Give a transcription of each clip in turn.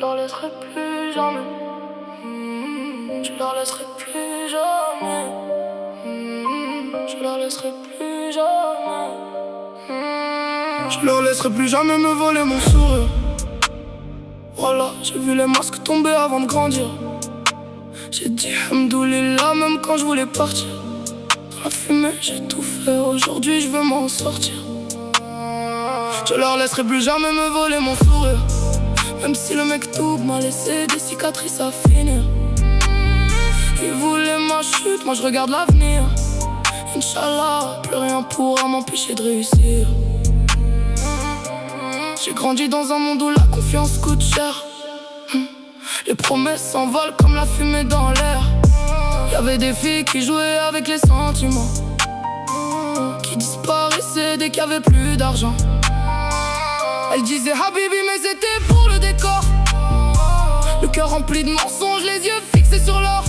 leur laisserai plus jamais. Je leur laisserai plus jamais. Je leur laisserai plus jamais. Je leur laisserai plus jamais me voler mon sourire. Voilà, j'ai vu les masques tomber avant de grandir. J'ai dit Hamdoulillah même quand je voulais partir. Dans la fumée j'ai tout fait, aujourd'hui je veux m'en sortir. Je leur laisserai plus jamais me voler mon sourire. Même si le mec tout m'a laissé des cicatrices à finir. Il voulait ma chute, moi je regarde l'avenir. Inch'Allah, plus rien pourra m'empêcher de réussir. J'ai grandi dans un monde où la confiance coûte cher. Les promesses s'envolent comme la fumée dans l'air. Y'avait des filles qui jouaient avec les sentiments, qui disparaissaient dès qu'il y avait plus d'argent. Elles disaient Habibi mais c'était pour le décor. Le cœur rempli de mensonges, les yeux fixés sur l'or.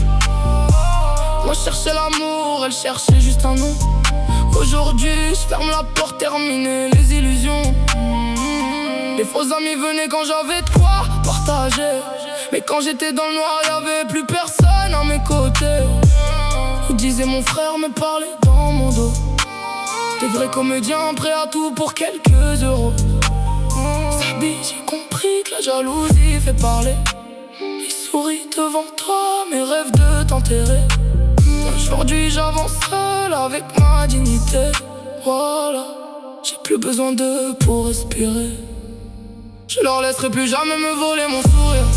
Moi je cherchais l'amour, elle cherchait juste un nom. Aujourd'hui je ferme la porte, terminer les illusions. Les faux amis venaient quand j'avais de quoi partager. Mais quand j'étais dans le noir, y'avait plus personne à mes côtés. Ils disaient mon frère me parlait dans mon dos. Des vrais comédiens prêts à tout pour quelques euros. Sabi, j'ai compris que la jalousie fait parler. Ils sourient devant toi, mes rêves de t'enterrer. Aujourd'hui j'avance seul avec ma dignité. Voilà, j'ai plus besoin d'eux pour respirer. Je leur laisserai plus jamais me voler mon sourire.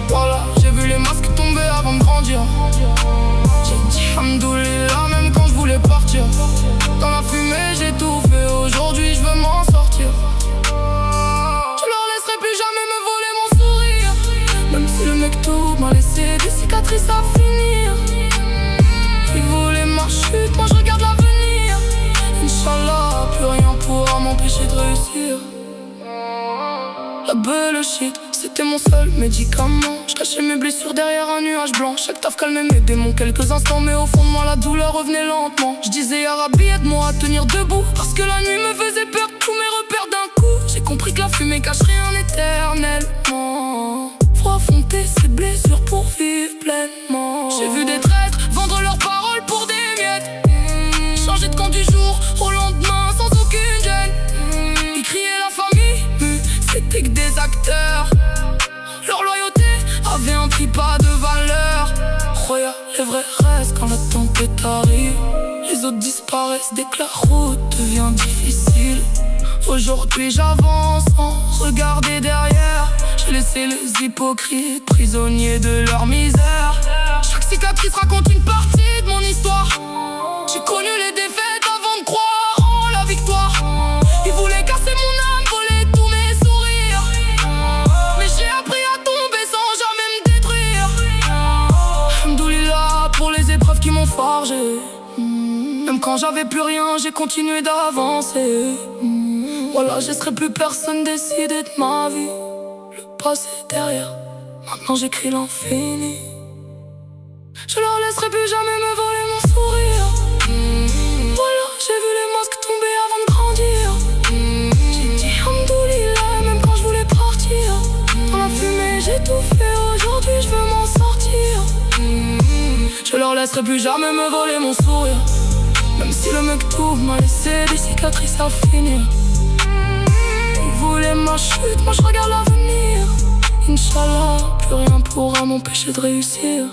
Voilà, j'ai vu les masques tomber avant de grandir. J'ai dit Hamdoulillah même quand je voulais partir. Dans la fumée j'ai tout fait, aujourd'hui je veux m'en sortir. Je leur laisserai plus jamais me voler mon sourire. Même si le mec tout m'a laissé des cicatrices à finir. Il voulait ma chute, moi je regarde l'avenir. Inch'Allah, plus rien pourra m'empêcher de réussir. La belle shit, c'était mon seul médicament. Je cachais mes blessures derrière un nuage blanc. Chaque taf calmait mes démons quelques instants, mais au fond de moi la douleur revenait lentement. Je disais Ya Rabbi, aide-moi à tenir debout, parce que la nuit me faisait perdre tous mes repères d'un coup. J'ai compris que la fumée cache rien éternellement. Faut affronter ses blessures pour vivre pleinement. J'ai vu des traîtres vendre leurs paroles pour des miettes. Changer de camp du jour au lendemain sans aucune gêne. Ils criaient la famille, mais c'était que des acteurs. Leur loyauté avait un prix, pas de valeur. Roya, les vrais restent quand la tempête arrive. Les autres disparaissent dès que la route devient difficile. Aujourd'hui j'avance sans regarder derrière. J'ai laissé les hypocrites prisonniers de leur misère. Chaque cicatrice raconte une partie de mon histoire. J'ai connu les défaites avant de croire en la victoire. Ils voulaient casser mon âme, voler tous mes sourires. Mais j'ai appris à tomber sans jamais me détruire. Hamdoulillah pour les épreuves qui m'ont forgé. Même quand j'avais plus rien, j'ai continué d'avancer. Voilà, je laisserai plus personne décider de ma vie. Le passé est derrière, maintenant j'écris l'infini. Je leur laisserai plus jamais me voler mon sourire. Voilà, j'ai vu les masques tomber avant de grandir. J'ai dit Hamdoulillah même quand je voulais partir. Dans la fumée j'ai tout fait, aujourd'hui je veux m'en sortir. Je leur laisserai plus jamais me voler mon sourire. Même si le mec tout m'a laissé des cicatrices à finir. Il voulait ma chute, moi je regarde l'avenir. Inch'Allah, plus rien pourra m'empêcher de réussir.